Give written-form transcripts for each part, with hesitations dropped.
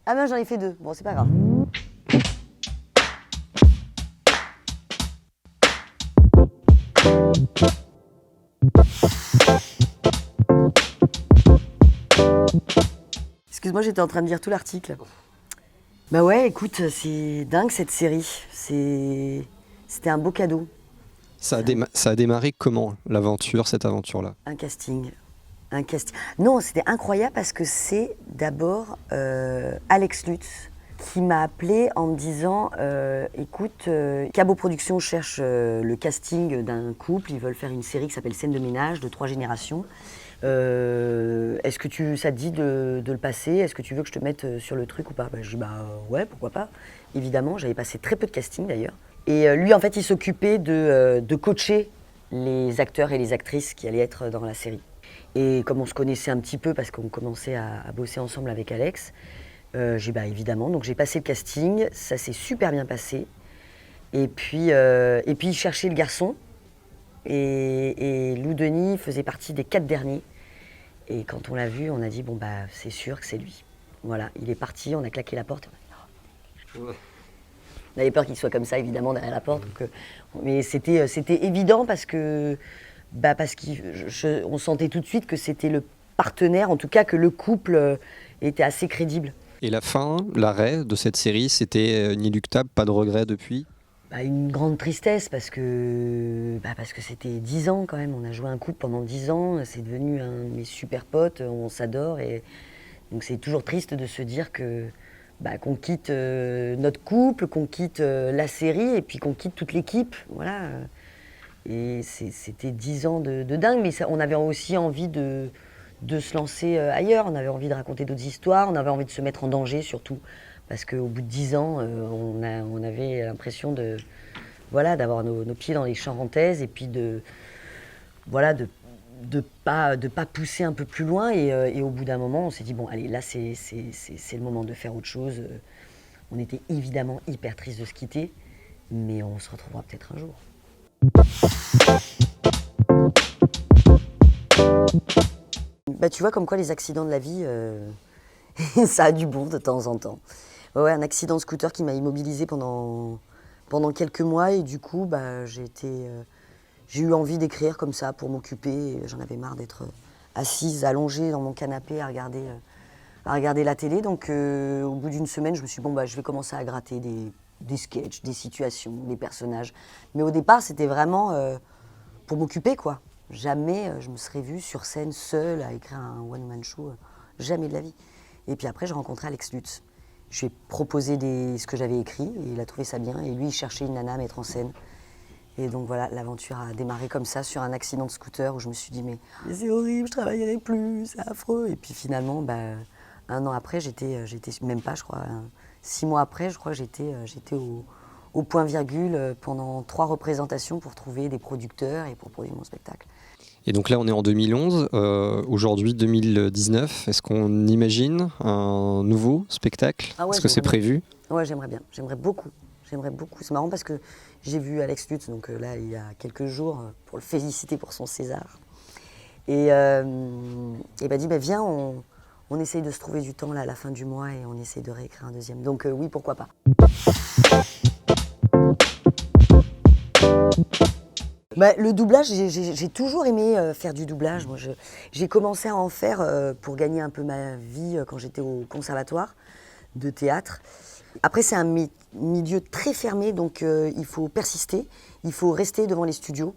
Ah ben j'en ai fait 2, bon c'est pas grave. Excuse-moi, j'étais en train de lire tout l'article. Bah ouais, écoute, c'est dingue cette série. C'était un beau cadeau. Ça a démarré comment, cette aventure-là? Un casting. Un casting. Non, c'était incroyable parce que c'est d'abord Alex Lutz qui m'a appelé en me disant écoute, Cabot Productions cherche le casting d'un couple, ils veulent faire une série qui s'appelle Scène de ménage de 3 générations. Est-ce que ça te dit de le passer? Est-ce que tu veux que je te mette sur le truc ou pas? Je dis ouais, pourquoi pas. Évidemment, j'avais passé très peu de casting d'ailleurs. Et lui, en fait, il s'occupait de coacher les acteurs et les actrices qui allaient être dans la série. Et comme on se connaissait un petit peu parce qu'on commençait à bosser ensemble avec Alex, j'ai évidemment, donc j'ai passé le casting, ça s'est super bien passé. Et puis il cherchait le garçon. Et Lou Denis faisait partie des 4 derniers. Et quand on l'a vu, on a dit c'est sûr que c'est lui. Voilà, il est parti, on a claqué la porte. On avait peur qu'il soit comme ça, évidemment, derrière la porte. Donc, mais c'était évident parce que on sentait tout de suite que c'était le partenaire, en tout cas que le couple était assez crédible. Et la fin, l'arrêt de cette série, c'était inéluctable, pas de regret depuis? Une grande tristesse parce que c'était 10 ans quand même. On a joué un couple pendant 10 ans, c'est devenu un de mes super potes, on s'adore. Et donc c'est toujours triste de se dire qu'on quitte notre couple, qu'on quitte la série et puis qu'on quitte toute l'équipe. Voilà. Et c'était 10 ans de dingue, mais on avait aussi envie de se lancer ailleurs. On avait envie de raconter d'autres histoires, on avait envie de se mettre en danger surtout. Parce qu'au bout de 10 ans, on avait l'impression d'avoir nos pieds dans les charentaises et puis de pas pousser un peu plus loin. Et au bout d'un moment, on s'est dit, bon, allez, là, c'est le moment de faire autre chose. On était évidemment hyper tristes de se quitter, mais on se retrouvera peut-être un jour. Tu vois, comme quoi les accidents de la vie, ça a du bon de temps en temps. Ouais, un accident de scooter qui m'a immobilisée pendant quelques mois et du coup, j'ai eu envie d'écrire comme ça pour m'occuper. J'en avais marre d'être assise, allongée dans mon canapé à regarder la télé. Donc au bout d'une semaine, je me suis dit, je vais commencer à gratter des sketchs, des situations, des personnages. Mais au départ, c'était vraiment pour m'occuper, quoi. Jamais je me serais vue sur scène seule à écrire un one-man show. Jamais de la vie. Et puis après, j'ai rencontré Alex Lutz. Je lui ai proposé ce que j'avais écrit et il a trouvé ça bien. Et lui, il cherchait une nana à mettre en scène. Et donc voilà, l'aventure a démarré comme ça, sur un accident de scooter où je me suis dit, mais c'est horrible, je travaillerai plus, c'est affreux. Et puis finalement, 1 an après, j'étais même pas, je crois, 6 mois après, je crois que j'étais au point virgule pendant 3 représentations pour trouver des producteurs et pour produire mon spectacle. Et donc là, on est en 2011, aujourd'hui 2019. Est-ce qu'on imagine un nouveau spectacle? Ah ouais, Est-ce que c'est prévu? Ouais, j'aimerais bien, j'aimerais beaucoup. C'est marrant parce que j'ai vu Alex Lutz, donc là, il y a quelques jours, pour le féliciter pour son César. Et il m'a dit, viens, on essaye de se trouver du temps là, à la fin du mois et on essaye de réécrire un deuxième. Donc oui, pourquoi pas. Le doublage, j'ai toujours aimé faire du doublage. Moi, j'ai commencé à en faire pour gagner un peu ma vie quand j'étais au conservatoire de théâtre. Après, c'est un milieu très fermé, donc il faut persister, il faut rester devant les studios.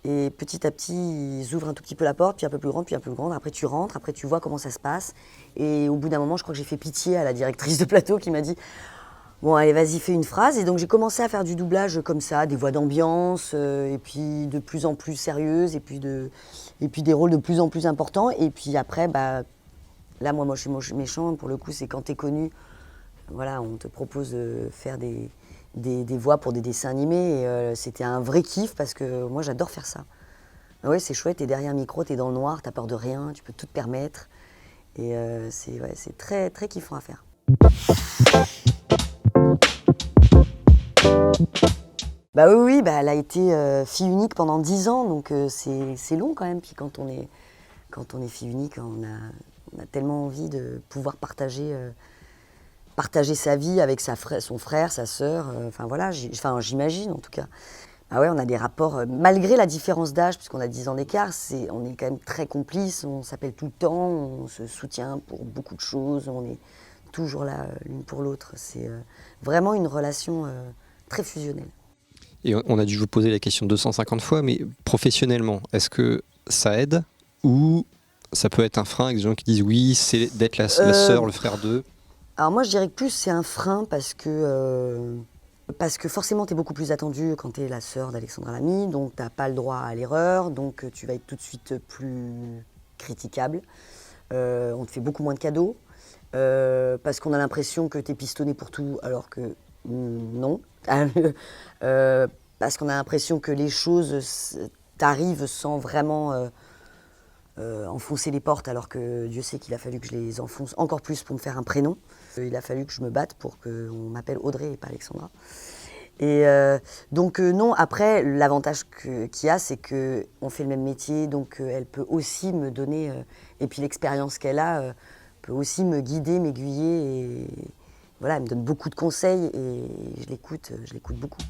Et petit à petit, ils ouvrent un tout petit peu la porte, puis un peu plus grande, puis un peu plus grande. Après, tu rentres, après, tu vois comment ça se passe. Et au bout d'un moment, je crois que j'ai fait pitié à la directrice de plateau qui m'a dit « Bon, allez, vas-y, fais une phrase ». Et donc, j'ai commencé à faire du doublage comme ça, des voix d'ambiance, et puis de plus en plus sérieuses, et puis des rôles de plus en plus importants. Et puis après, là, moi, je suis méchant, pour le coup, c'est quand t'es connu, voilà, on te propose de faire des voix pour des dessins animés. Et c'était un vrai kiff parce que moi, j'adore faire ça. Ouais, c'est chouette, t'es derrière un micro, t'es dans le noir, t'as peur de rien, tu peux tout te permettre. Et c'est très, très kiffant à faire. Oui, elle a été fille unique pendant 10 ans, donc c'est long quand même. Puis quand on est fille unique, on a tellement envie de pouvoir partager partager sa vie avec son frère, sa sœur. Enfin voilà, j'imagine en tout cas. Ah ouais, on a des rapports, malgré la différence d'âge, puisqu'on a 10 ans d'écart, on est quand même très complices, on s'appelle tout le temps, on se soutient pour beaucoup de choses, on est toujours là l'une pour l'autre. C'est vraiment une relation très fusionnelle. Et on a dû vous poser la question 250 fois, mais professionnellement, est-ce que ça aide ou ça peut être un frein avec des gens qui disent oui, c'est d'être la sœur, le frère d'eux? Alors moi, je dirais que plus c'est un frein parce que forcément, tu es beaucoup plus attendue quand tu es la sœur d'Alexandra Lamy, donc tu n'as pas le droit à l'erreur, donc tu vas être tout de suite plus critiquable. On te fait beaucoup moins de cadeaux, parce qu'on a l'impression que tu es pistonné pour tout, alors que non. Parce qu'on a l'impression que les choses t'arrivent sans vraiment enfoncer les portes, alors que Dieu sait qu'il a fallu que je les enfonce encore plus pour me faire un prénom. Il a fallu que je me batte pour qu'on m'appelle Audrey et pas Alexandra. Et donc non, après, l'avantage qu'il y a, c'est qu'on fait le même métier, donc elle peut aussi me donner, et puis l'expérience qu'elle a peut aussi me guider, m'aiguiller, et voilà, elle me donne beaucoup de conseils, et je l'écoute beaucoup.